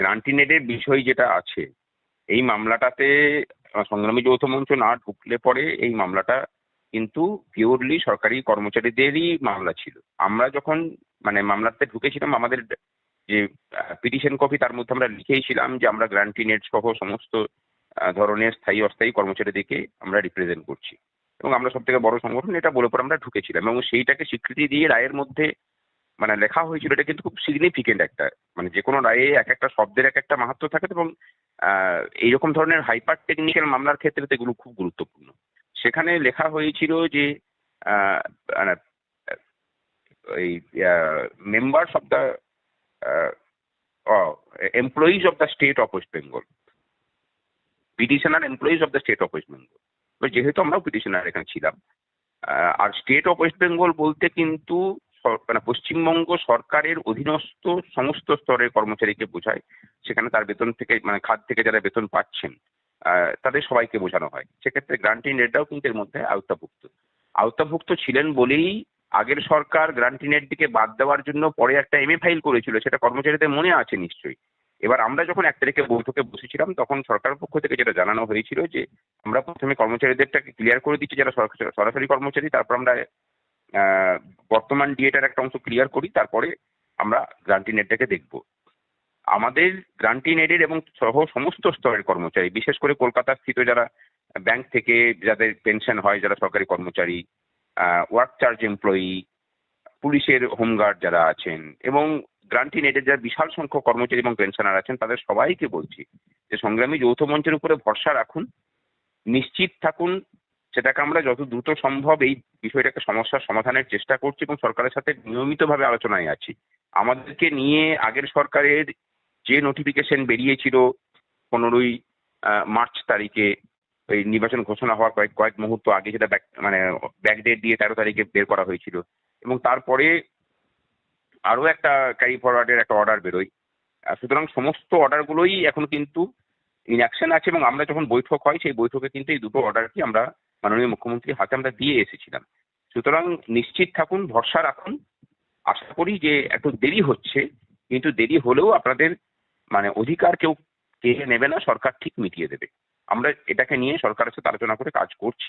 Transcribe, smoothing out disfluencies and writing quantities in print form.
গ্রান্টিনেডের বিষয় যেটা আছে, এই মামলাটাতে সংগ্রামী যৌথ মঞ্চ না ঢুকলে পরে এই মামলাটা কিন্তু পিওরলি সরকারি কর্মচারীদেরই মামলা ছিল। আমরা যখন মামলাতে ঢুকেছিলাম, আমাদের যে পিটিশন কপি তার মধ্যে আমরা লিখেছিলাম যে আমরা গ্রান্টিনেড সহ সমস্ত ধরনের স্থায়ী অস্থায়ী কর্মচারীদেরকে আমরা রিপ্রেজেন্ট করছি এবং আমরা সব থেকে বড় সংগঠন, এটা বলে পরে আমরা ঢুকেছিলাম এবং সেইটাকে স্বীকৃতি দিয়ে রায়ের মধ্যে লেখা হয়েছিল। এটা কিন্তু খুব সিগনিফিকেন্ট একটা, যে কোনো রায়ে এক একটা শব্দের এক একটা মাহাত্ম্য থাকে এবং এইরকম ধরনের হাইপার টেকনিক্যাল মামলার ক্ষেত্রে তো এগুলো খুব গুরুত্বপূর্ণ। সেখানে লেখা হয়েছিল যে এই members of the employees of the state of West Bengal, petitioner employees of the state of West Bengal. যেহেতু আমরাও পিটিশনার এখানে ছিলাম, আর স্টেট অফ ওয়েস্ট বেঙ্গল বলতে কিন্তু পশ্চিমবঙ্গ সরকারের অধীনস্থ সমস্ত স্তরের কর্মচারীকে বোঝায়। সেখানে তার বেতন থেকে খাত থেকে যারা বেতন পাচ্ছেন তাদের সবাইকে বোঝানো হয়। সেক্ষেত্রে গ্রান্টিনেডরাও কিন্তু এর মধ্যে আওতাভুক্ত ছিলেন বলেই আগের সরকার গ্রান্টিনেড দিকে বাদ দেওয়ার জন্য পরে একটা এমএ ফাইল করেছিল, সেটা কর্মচারীদের মনে আছে নিশ্চয়ই। এবার আমরা যখন 1 তারিখে বৈঠকে বসেছিলাম তখন সরকারের পক্ষ থেকে যেটা জানানো হয়েছিল যে আমরা প্রথমে কর্মচারীদেরটাকে ক্লিয়ার করে দিচ্ছি যারা সরাসরি কর্মচারী, তারপর আমরা বর্তমান ডিএটার একটা অংশ ক্লিয়ার করি, তারপরে আমরা গ্রান্টিনেডটাকে দেখব। আমাদের গ্রান্টিনেডের এবং সহ সমস্ত স্তরের কর্মচারী, বিশেষ করে কলকাতা স্থিত যারা ব্যাংক থেকে যাদের পেনশন হয়, যারা সরকারি কর্মচারী, ওয়ার্ক চার্জ এমপ্লয়ি, পুলিশের হোমগার্ড যারা আছেন এবং গ্রান্টিনেডের যারা বিশাল সংখ্যক কর্মচারী এবং পেনশনার আছেন, তাদের সবাইকে বলছি যে সংগ্রামী যৌথ মঞ্চের উপরে ভরসা রাখুন, নিশ্চিত থাকুন। সেটাকে আমরা যত দ্রুত সম্ভব এই বিষয়টাকে সমস্যার সমাধানের চেষ্টা করছি এবং সরকারের সাথে নিয়মিতভাবে আলোচনায় আছি। আমাদেরকে নিয়ে আগের সরকারের যে নোটিফিকেশন বেরিয়েছিল 15ই মার্চ তারিখে, ওই নির্বাচন ঘোষণা হওয়ার কয়েক মুহূর্ত আগে, যেটা ব্যাকডেট দিয়ে 13 তারিখে বের করা হয়েছিল এবং তারপরে আরো একটা ক্যারি ফরওয়ার্ডের একটা অর্ডার বেরোয়। সুতরাং সমস্ত অর্ডারগুলোই এখন কিন্তু ইনঅ্যাকশন আছে এবং আমরা যখন বৈঠক হয় সেই বৈঠকে কিন্তু এই দুটো অর্ডারকে আমরা মাননীয় মুখ্যমন্ত্রীর হাতে আমরা দিয়ে এসেছিলাম। সুতরাং নিশ্চিত থাকুন, ভরসা রাখুন। আশা করি যে একটু দেরি হচ্ছে, কিন্তু দেরি হলেও আপনাদের অধিকার কেউ কেড়ে নেবে না, সরকার ঠিক মিটিয়ে দেবে। আমরা এটাকে নিয়ে সরকারের সাথে আলোচনা করে কাজ করছি।